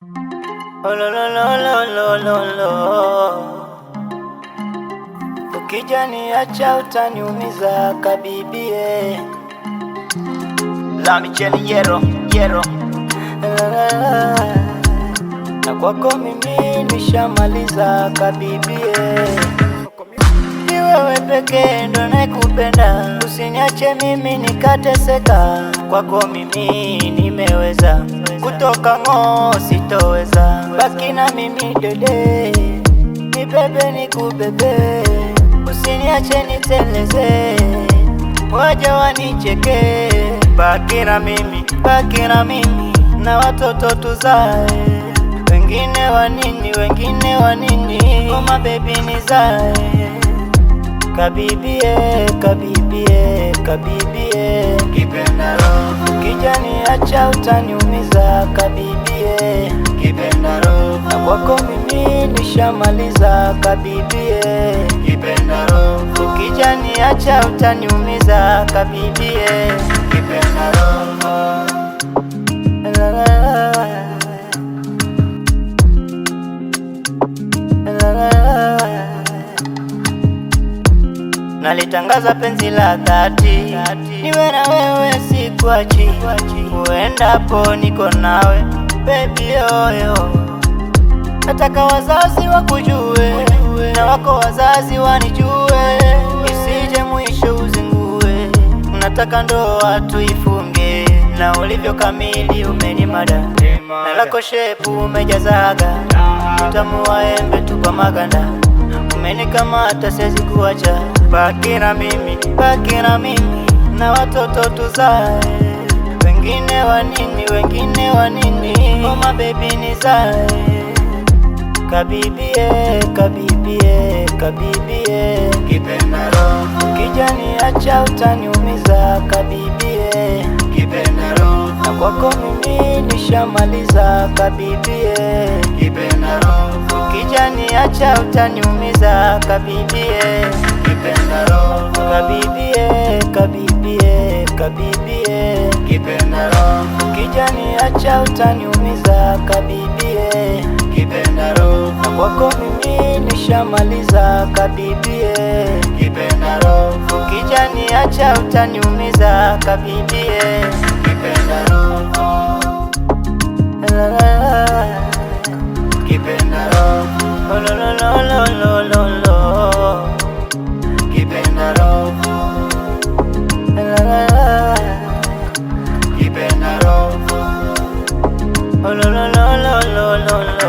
Oh, lo, lo, lo, lo, lo, lo, lo. Ukija niacha utaniumiza kabibie. La Michelle Yero na kwako mimi nishamaliza kabibie. Ni wewe pekee ndo nakupenda, usiniache mimi nikateseka. Kwako mimi nimeweza, kutoka ng'oo sitoweza. Baki na mimi dede, nibebe nikubebe, usiniache niteleze, waja wanicheke. Baki na mimi na watoto tuzae, wengine wanini, oh my baby nizae. Kabibie, kipenda roho, ukija niacha utaniumiza kabibie. Kipenda roho, na kwako mimi nishamaliza kabibie. Kipenda roho, ukija niacha utaniumiza kabibie. Kipenda roho, nalitangaza penzi la dhati, niwe na wewe sikuachi, uendapo niko nawe baby yoyo. Nataka wazazi wakujue, na wako wazazi wanijue, isije mwisho uzingue. Nataka ndoa tuifunge, na ulivyo kamili umenimada, na lako shepu umejazaga, utamu wa embe tupa maganda, umenikamata siwezi kuacha. Baki na mimi na watoto tuzae, wengine wanini, oh my baby nizae. Kabibie, kipenda roho, ukija niacha utaniumiza kabibie. Kipenda roho, na kwako mimi nishamaliza kabibie. Kipenda roho, ukija niacha utaniumiza kabibie. Kipenda roho, kabibie, kipenda roho, ukija niacha utaniumiza kabibie. Kipenda roho, na kwako mimi nishamaliza kabibie. Kipenda roho, ukija niacha utaniumiza kabibie. Kipenda roho, kipenda roho, oh, lo, lo, lo, lo. Kipenda roho, kipenda roho, oh, lo, lo, lo, lo, lo.